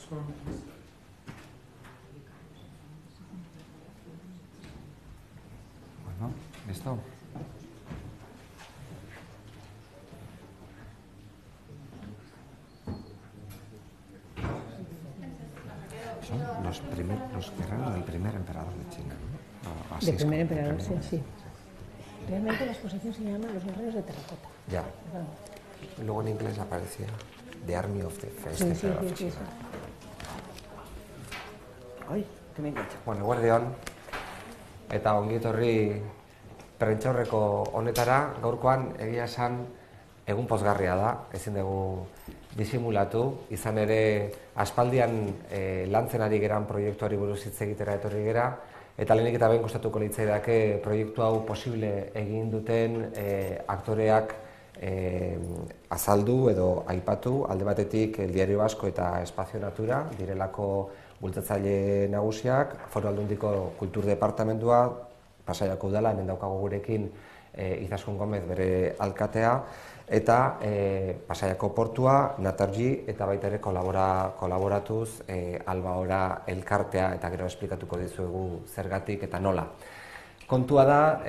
Bueno, ¿listo? Son los guerreros del primer emperador de China, ¿no? Del primer emperador, sí. Realmente la exposición se llama Los guerreros de terracota. Ya. Y luego en inglés aparecía The Army of the First Emperor of China. Ay, que me engancha. Bueno, guardión, eta ongi etorri prentsaurreko honetara, gaurkoan egia esan egun pozgarria da, ezin dugu disimulatu, izan ere aspaldian lantzen ari geran proiektuari buruz hitz egitera etorri gera, eta lehenik eta behin gustatuko litzaidake proiektu hau posible egin duten aktoreak azaldu edo aipatu, alde batetik El Diario Vasco eta Espazio Natura, direlako bultzatzaile nagusiak, Foru Aldundiko Kultur Departamentua, Pasaiako udala, hemen daukago gurekin Izaskun Gomez bere alkatea, eta Pasaiako portua, Natarji, eta baita ere kolaboratuz Albaora elkartea, eta gero esplikatuko dizuegu zergatik eta nola. Kontua da,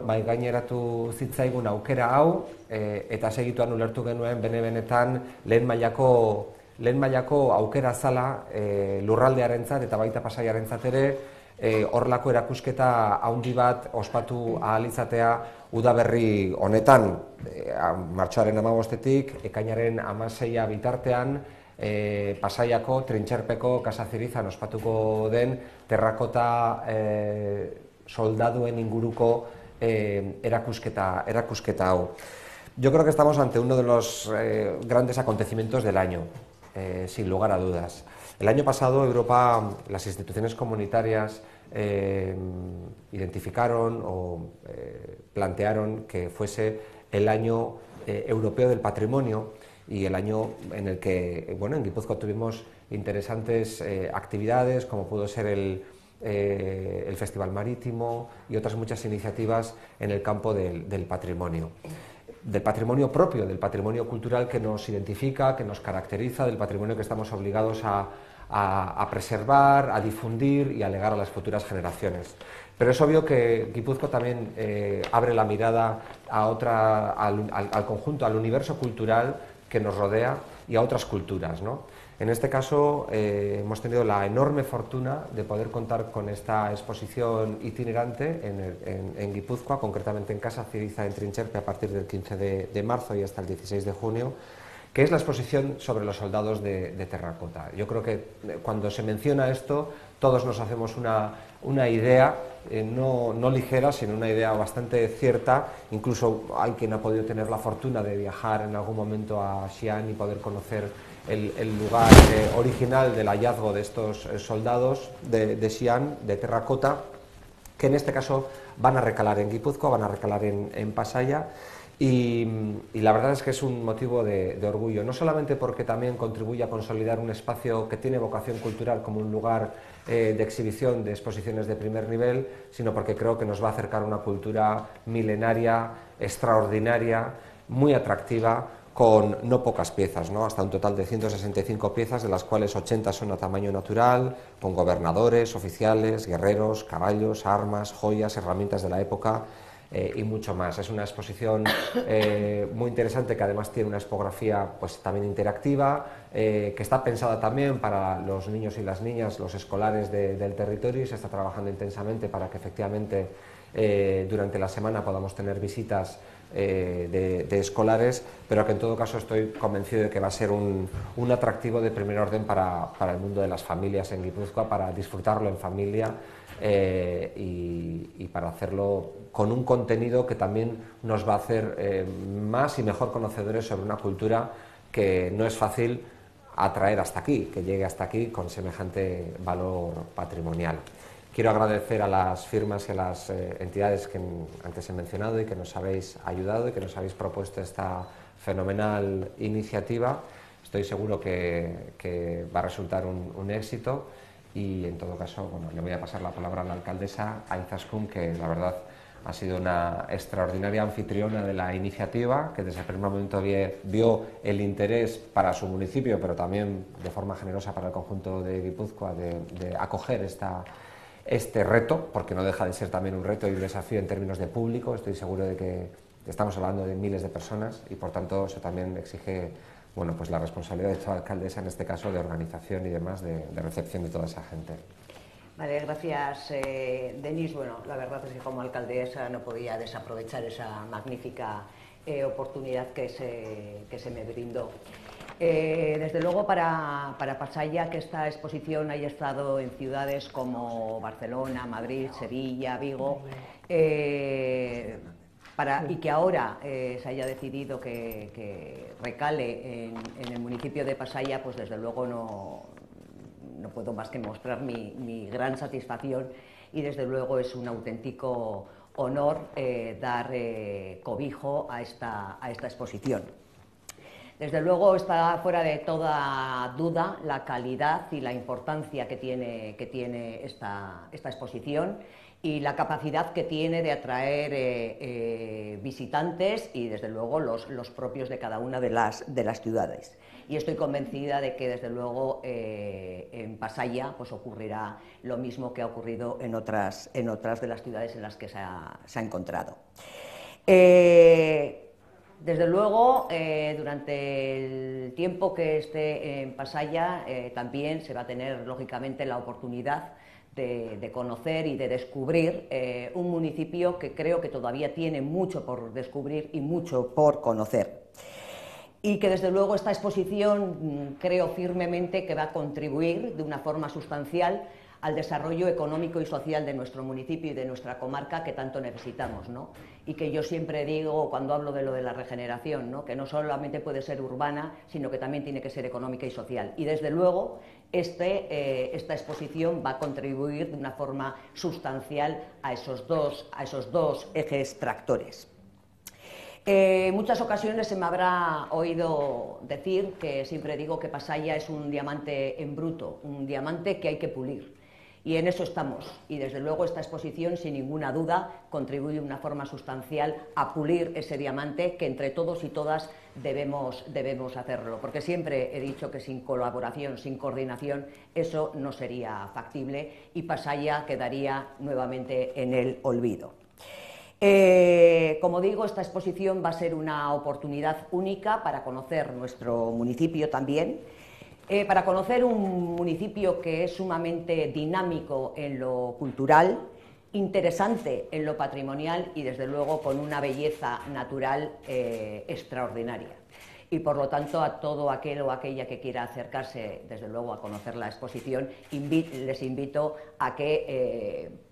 bai gaineratu zitzaigun aukera hau, eta segituan ulertu genuen benetan lehen mailako aukera zala lurraldearentzat eta baita Pasaiarentzat ere, horrelako erakusketa handi bat ospatu ahal izatea udaberri honetan, martxoaren 15-etik, ekainaren 16 bitartean, Pasaiako Trintxerpeko Casa Zirizan ospatuko den terrakota soldaduen inguruko erakusketa hau. Yo creo que estamos ante uno de los grandes acontecimientos del año, sin lugar a dudas. El año pasado Europa, las instituciones comunitarias identificaron o plantearon que fuese el año europeo del patrimonio y el año en el que, en Guipúzcoa tuvimos interesantes actividades como pudo ser el Festival Marítimo y otras muchas iniciativas en el campo del patrimonio. Del patrimonio propio, del patrimonio cultural que nos identifica, que nos caracteriza, del patrimonio que estamos obligados a preservar, a difundir y a legar a las futuras generaciones. Pero es obvio que Guipúzcoa también abre la mirada al conjunto, al universo cultural que nos rodea y a otras culturas, ¿no? En este caso hemos tenido la enorme fortuna de poder contar con esta exposición itinerante en Guipúzcoa, concretamente en Casa Ciriza en Trintxerpe a partir del 15 de marzo y hasta el 16 de junio, que es la exposición sobre los soldados de terracota. Yo creo que cuando se menciona esto, todos nos hacemos una idea, no ligera, sino una idea bastante cierta. Incluso hay quien ha podido tener la fortuna de viajar en algún momento a Xi'an y poder conocer el lugar original del hallazgo de estos soldados de Xi'an, de terracota, que en este caso van a recalar en Guipúzcoa, van a recalar en Pasaia. Y la verdad es que es un motivo de orgullo, no solamente porque también contribuye a consolidar un espacio que tiene vocación cultural como un lugar de exhibición de exposiciones de primer nivel, sino porque creo que nos va a acercar a una cultura milenaria, extraordinaria, muy atractiva, con no pocas piezas, ¿no? Hasta un total de 165 piezas, de las cuales 80 son a tamaño natural, con gobernadores, oficiales, guerreros, caballos, armas, joyas, herramientas de la época, y mucho más. Es una exposición muy interesante, que además tiene una expografía pues también interactiva, que está pensada también para los niños y las niñas, los escolares del territorio, y se está trabajando intensamente para que efectivamente durante la semana podamos tener visitas de escolares, pero que en todo caso estoy convencido de que va a ser un atractivo de primer orden para el mundo de las familias en Guipúzcoa, para disfrutarlo en familia y para hacerlo con un contenido que también nos va a hacer más y mejor conocedores sobre una cultura que no es fácil atraer hasta aquí, que llegue hasta aquí con semejante valor patrimonial. Quiero agradecer a las firmas y a las entidades que antes he mencionado y que nos habéis ayudado y que nos habéis propuesto esta fenomenal iniciativa. Estoy seguro que va a resultar un éxito y en todo caso le voy a pasar la palabra a la alcaldesa, a Izaskun, que la verdad ha sido una extraordinaria anfitriona de la iniciativa, que desde el primer momento vio el interés para su municipio, pero también de forma generosa para el conjunto de Guipúzcoa de acoger este reto, porque no deja de ser también un reto y un desafío en términos de público. Estoy seguro de que estamos hablando de miles de personas y por tanto eso también exige, bueno, pues la responsabilidad de toda alcaldesa, en este caso de organización y demás, de recepción de toda esa gente. Vale, gracias, Denis. Bueno, la verdad es que como alcaldesa no podía desaprovechar esa magnífica oportunidad que se me brindó. Desde luego para Pasaia que esta exposición haya estado en ciudades como Barcelona, Madrid, Sevilla, Vigo, y que ahora se haya decidido que recale en el municipio de Pasaia, pues desde luego no puedo más que mostrar mi gran satisfacción y desde luego es un auténtico honor dar cobijo a esta exposición. Desde luego está fuera de toda duda la calidad y la importancia que tiene esta exposición y la capacidad que tiene de atraer visitantes y desde luego los propios de cada una de las ciudades. Y estoy convencida de que desde luego en Pasaia pues ocurrirá lo mismo que ha ocurrido en otras de las ciudades en las que se ha encontrado. Desde luego, durante el tiempo que esté en Pasaia también se va a tener lógicamente la oportunidad de conocer y de descubrir un municipio que creo que todavía tiene mucho por descubrir y mucho por conocer. Y que desde luego esta exposición creo firmemente que va a contribuir de una forma sustancial al desarrollo económico y social de nuestro municipio y de nuestra comarca que tanto necesitamos, ¿no? Y que yo siempre digo cuando hablo de lo de la regeneración, ¿no? Que no solamente puede ser urbana, sino que también tiene que ser económica y social. Y desde luego esta exposición va a contribuir de una forma sustancial a esos dos ejes tractores. Muchas ocasiones se me habrá oído decir que siempre digo que Pasaia es un diamante en bruto, un diamante que hay que pulir. Y en eso estamos. Y desde luego esta exposición, sin ninguna duda, contribuye de una forma sustancial a pulir ese diamante que entre todos y todas debemos hacerlo. Porque siempre he dicho que sin colaboración, sin coordinación, eso no sería factible y Pasaia quedaría nuevamente en el olvido. Como digo, esta exposición va a ser una oportunidad única para conocer nuestro municipio también, para conocer un municipio que es sumamente dinámico en lo cultural, interesante en lo patrimonial y desde luego con una belleza natural extraordinaria. Y por lo tanto a todo aquel o aquella que quiera acercarse desde luego a conocer la exposición, les invito a que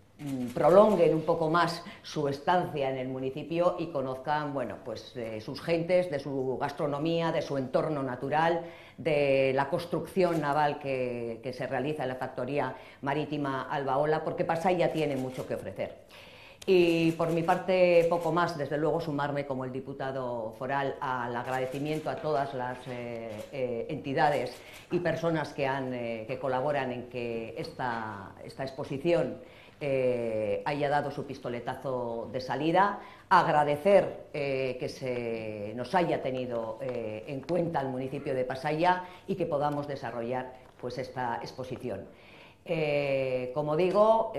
prolonguen un poco más su estancia en el municipio y conozcan, bueno, pues de sus gentes, de su gastronomía, de su entorno natural, de la construcción naval que se realiza en la factoría marítima Albaola, porque Pasaia tiene mucho que ofrecer. Y por mi parte, poco más, desde luego sumarme como el diputado foral al agradecimiento a todas las entidades y personas que colaboran en que esta exposición haya dado su pistoletazo de salida, agradecer que se nos haya tenido en cuenta el municipio de Pasaia y que podamos desarrollar pues esta exposición. Como digo,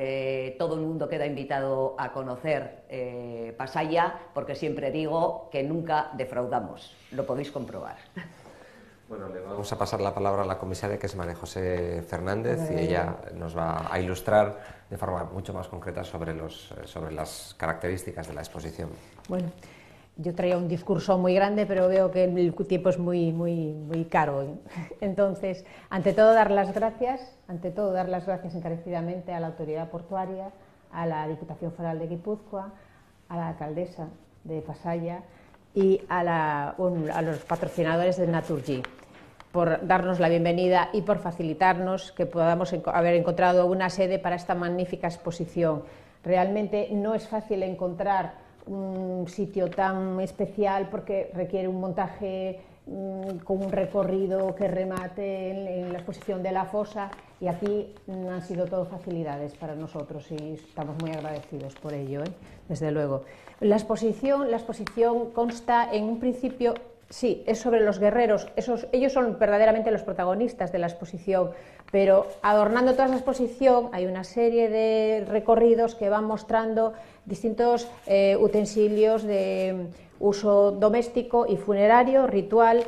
todo el mundo queda invitado a conocer Pasaia porque siempre digo que nunca defraudamos, lo podéis comprobar. Bueno, le vamos a pasar la palabra a la comisaria, que es María José Fernández, y ella nos va a ilustrar de forma mucho más concreta sobre las características de la exposición. Bueno, yo traía un discurso muy grande, pero veo que el tiempo es muy caro. Entonces, ante todo dar las gracias encarecidamente a la autoridad portuaria, a la Diputación Foral de Guipúzcoa, a la alcaldesa de Pasaia y a los patrocinadores de Naturgy por darnos la bienvenida y por facilitarnos que podamos haber encontrado una sede para esta magnífica exposición. Realmente no es fácil encontrar un sitio tan especial porque requiere un montaje con un recorrido que remate en la exposición de la fosa, y aquí han sido todo facilidades para nosotros y estamos muy agradecidos por ello, desde luego. La exposición consta en un principio, sí, es sobre los guerreros, ellos son verdaderamente los protagonistas de la exposición, pero adornando toda la exposición hay una serie de recorridos que van mostrando distintos utensilios de uso doméstico y funerario, ritual,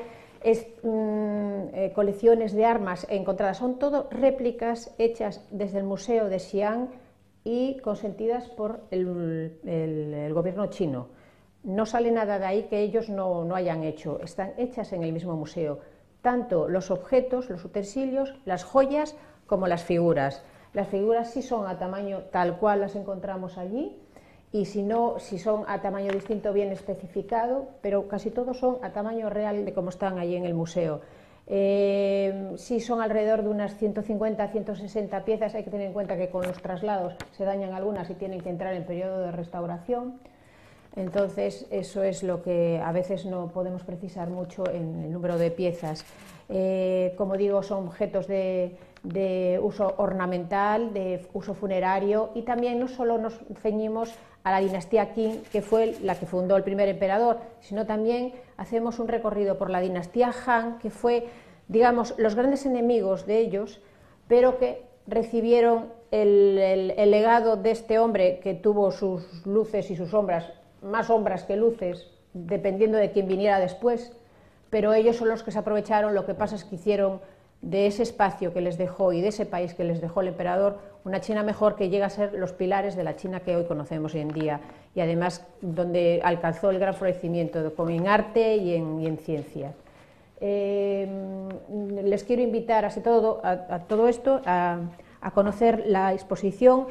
colecciones de armas encontradas. Son todo réplicas hechas desde el Museo de Xi'an y consentidas por el gobierno chino. No sale nada de ahí que ellos no hayan hecho, están hechas en el mismo museo, tanto los objetos, los utensilios, las joyas, como las figuras. Las figuras sí son a tamaño tal cual las encontramos allí, y si no, si son a tamaño distinto bien especificado, pero casi todos son a tamaño real de como están allí en el museo. Sí son alrededor de unas 150 a 160 piezas, hay que tener en cuenta que con los traslados se dañan algunas y tienen que entrar en periodo de restauración. Entonces, eso es lo que a veces no podemos precisar mucho en el número de piezas. Como digo, son objetos de uso ornamental, de uso funerario, y también no solo nos ceñimos a la dinastía Qing, que fue la que fundó el primer emperador, sino también hacemos un recorrido por la dinastía Han, que fue, digamos, los grandes enemigos de ellos, pero que recibieron el legado de este hombre que tuvo sus luces y sus sombras, más sombras que luces, dependiendo de quién viniera después, pero ellos son los que se aprovecharon. Lo que pasa es que hicieron de ese espacio que les dejó y de ese país que les dejó el emperador una China mejor, que llega a ser los pilares de la China que hoy conocemos hoy en día, y además donde alcanzó el gran florecimiento en arte y en ciencia. Les quiero invitar a todo esto a conocer la exposición.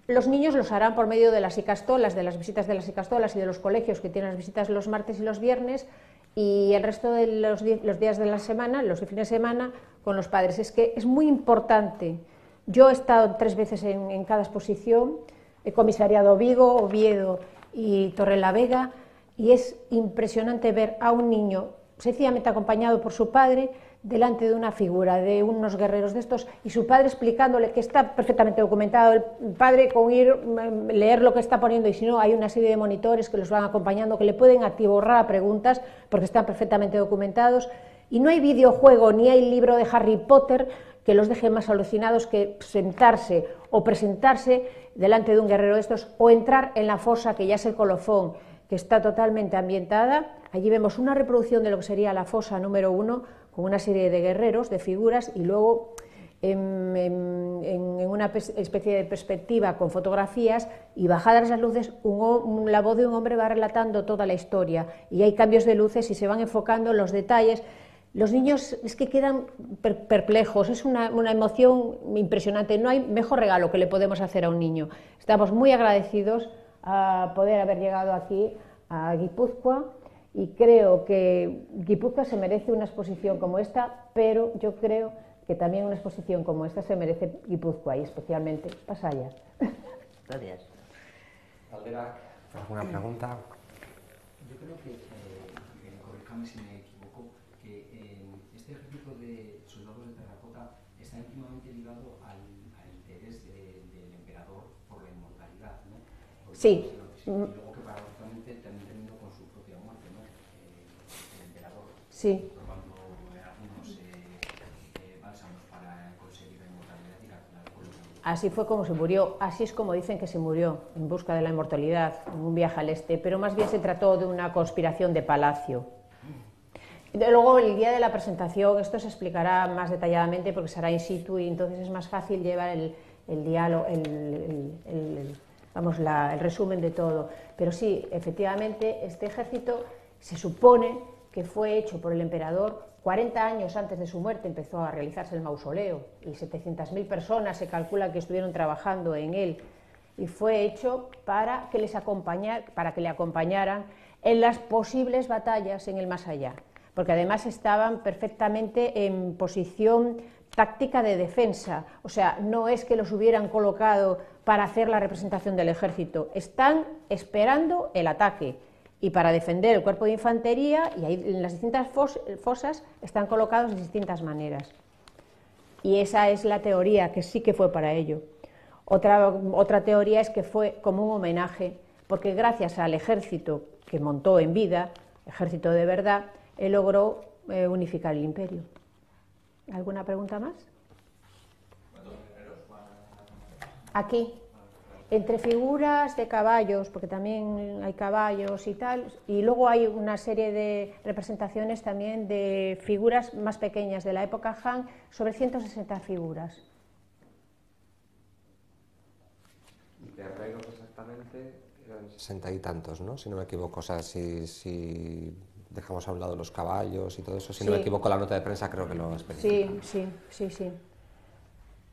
Los niños los harán por medio de las icastolas, de las visitas de las icastolas y de los colegios que tienen las visitas los martes y los viernes, y el resto de los días de la semana, los fines de semana, con los padres. Es que es muy importante. Yo he estado 3 veces en cada exposición, he comisariado Vigo, Oviedo y Torrelavega, y es impresionante ver a un niño sencillamente acompañado por su padre delante de una figura de unos guerreros de estos, y su padre explicándole, que está perfectamente documentado, el padre con leer lo que está poniendo, y si no hay una serie de monitores que los van acompañando, que le pueden atiborrar a preguntas porque están perfectamente documentados, y no hay videojuego ni hay libro de Harry Potter que los deje más alucinados que sentarse o presentarse delante de un guerrero de estos, o entrar en la fosa, que ya es el colofón, que está totalmente ambientada. Allí vemos una reproducción de lo que sería la fosa número 1, con una serie de guerreros, de figuras, y luego en una especie de perspectiva con fotografías, y bajadas las luces, la voz de un hombre va relatando toda la historia, y hay cambios de luces y se van enfocando los detalles. Los niños es que quedan perplejos, es una emoción impresionante. No hay mejor regalo que le podemos hacer a un niño. Estamos muy agradecidos a poder haber llegado aquí a Guipúzcoa, y creo que Guipúzcoa se merece una exposición como esta, pero yo creo que también una exposición como esta se merece Guipúzcoa, y especialmente Pasaia. Gracias. Aldera, ¿alguna pregunta? Yo creo que, corríjame si me equivoco, que este ejército de soldados de terracota está íntimamente ligado al interés del emperador por la inmortalidad, ¿no? Porque sí. Y luego que paradójicamente también terminó con su propia muerte, ¿no? El emperador. Sí. Probando algunos bálsamos para conseguir la inmortalidad y la Así fue como se murió, así es como dicen que se murió, en busca de la inmortalidad, en un viaje al este, pero más bien se trató de una conspiración de palacio. Luego, el día de la presentación, esto se explicará más detalladamente porque será in situ, y entonces es más fácil llevar el diálogo, el resumen de todo. Pero sí, efectivamente, este ejército se supone que fue hecho por el emperador 40 años antes de su muerte. Empezó a realizarse el mausoleo y 700.000 personas se calcula que estuvieron trabajando en él, y fue hecho para que le acompañaran en las posibles batallas en el más allá, porque además estaban perfectamente en posición táctica de defensa. O sea, no es que los hubieran colocado para hacer la representación del ejército, están esperando el ataque. y para defender el cuerpo de infantería, y ahí en las distintas fosas están colocados de distintas maneras. Y esa es la teoría, que sí que fue para ello. Otra teoría es que fue como un homenaje, porque gracias al ejército que montó en vida, ejército de verdad, él logró unificar el imperio. ¿Alguna pregunta más? Aquí, entre figuras de caballos, porque también hay caballos y tal, y luego hay una serie de representaciones también de figuras más pequeñas de la época Han, sobre 160 figuras. De arreglos exactamente eran 60 y tantos, ¿no? Si no me equivoco, o sea, si dejamos a un lado los caballos y todo eso, si no me equivoco, la nota de prensa creo que lo especifica. Sí.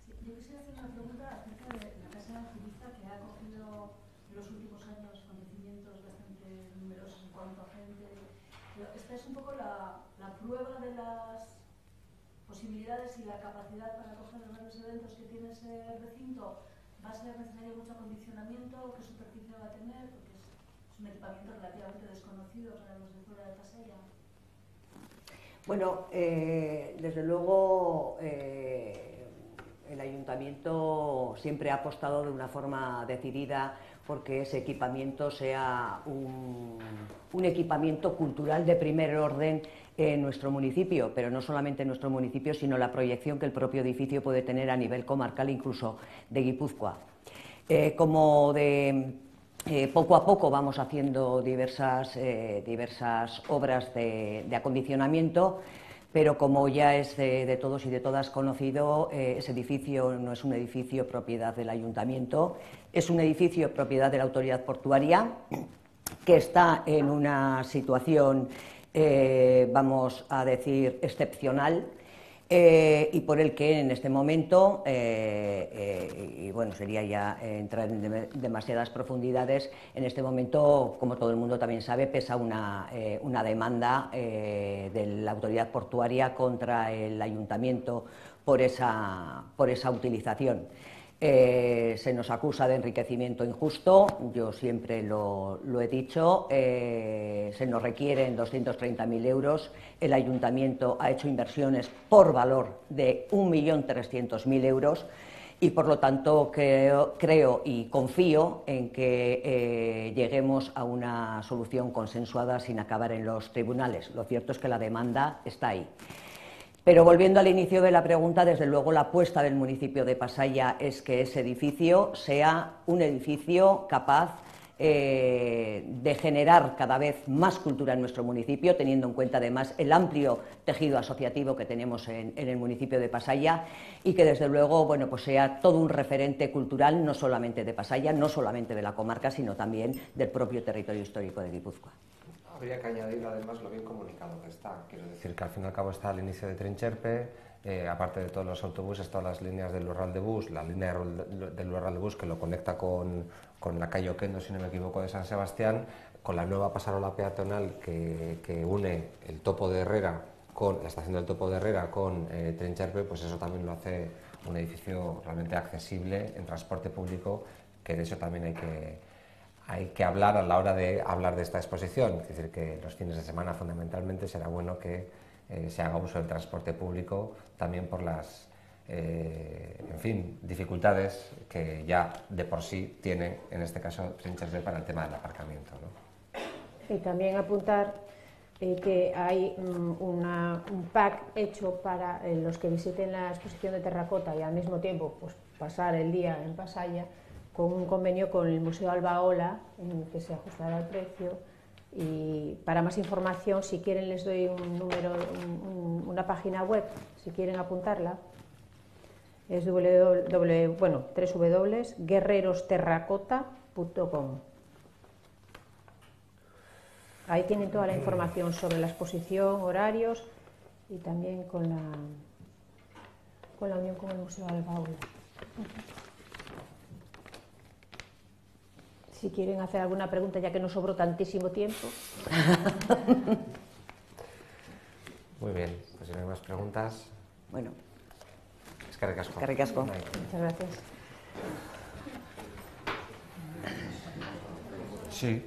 Yo quisiera hacer una pregunta acerca de la Casa Evangelista, que ha acogido en los últimos años acontecimientos bastante numerosos en cuanto a gente. Pero esta es un poco la prueba de las posibilidades y la capacidad para acoger los grandes eventos que tiene ese recinto. ¿Va a ser necesario mucho acondicionamiento? ¿Qué superficie va a tener? Porque es un equipamiento relativamente desconocido para los de fuera de Pasaya. Bueno, desde luego el ayuntamiento siempre ha apostado de una forma decidida porque ese equipamiento sea un equipamiento cultural de primer orden en nuestro municipio, pero no solamente en nuestro municipio, sino la proyección que el propio edificio puede tener a nivel comarcal, incluso de Guipúzcoa. Poco a poco vamos haciendo diversas obras de acondicionamiento, pero como ya es de todos y de todas conocido, ese edificio no es un edificio propiedad del ayuntamiento, es un edificio propiedad de la autoridad portuaria, que está en una situación, vamos a decir, excepcional, y por el que en este momento, y bueno, sería ya entrar en demasiadas profundidades, en este momento, como todo el mundo también sabe, pesa una demanda de la autoridad portuaria contra el ayuntamiento por esa utilización. Se nos acusa de enriquecimiento injusto, yo siempre lo he dicho, se nos requieren 230.000 euros, el ayuntamiento ha hecho inversiones por valor de 1.300.000 euros y por lo tanto creo y confío en que lleguemos a una solución consensuada sin acabar en los tribunales. Lo cierto es que la demanda está ahí. Pero volviendo al inicio de la pregunta, desde luego la apuesta del municipio de Pasaya es que ese edificio sea un edificio capaz de generar cada vez más cultura en nuestro municipio, teniendo en cuenta además el amplio tejido asociativo que tenemos en el municipio de Pasaya, y que desde luego, bueno, pues sea todo un referente cultural, no solamente de Pasaya, no solamente de la comarca, sino también del propio territorio histórico de Guipúzcoa. Habría que añadir además lo bien comunicado que está, quiero decir que al fin y al cabo está al inicio de Trincherpe, aparte de todos los autobuses, todas las líneas del Lurral de Bus, la línea del Lurral de Bus que lo conecta con la calle Oquendo, si no me equivoco, de San Sebastián, con la nueva pasarola peatonal que une el Topo de Herrera con la estación del Topo de Herrera con Trincherpe, pues eso también lo hace un edificio realmente accesible en transporte público, que de eso también hay que hablar a la hora de hablar de esta exposición, es decir, que los fines de semana fundamentalmente será bueno que se haga uso del transporte público también por las dificultades que ya de por sí tiene, en este caso, Trincherpe para el tema del aparcamiento, ¿no? Y también apuntar que hay un pack hecho para los que visiten la exposición de terracota y al mismo tiempo pues, pasar el día en Pasaya, con un convenio con el Museo Albaola, en el que se ajustará el precio. Y para más información, si quieren, les doy un número, una página web, si quieren apuntarla. Es www.guerrerosterracota.com. Ahí tienen toda la información sobre la exposición, horarios y también con la unión con el Museo Albaola. Si quieren hacer alguna pregunta, ya que no sobró tantísimo tiempo. Muy bien, pues si no hay más preguntas. Bueno. Eskerrik asko. Eskerrik asko. Muchas gracias. Sí.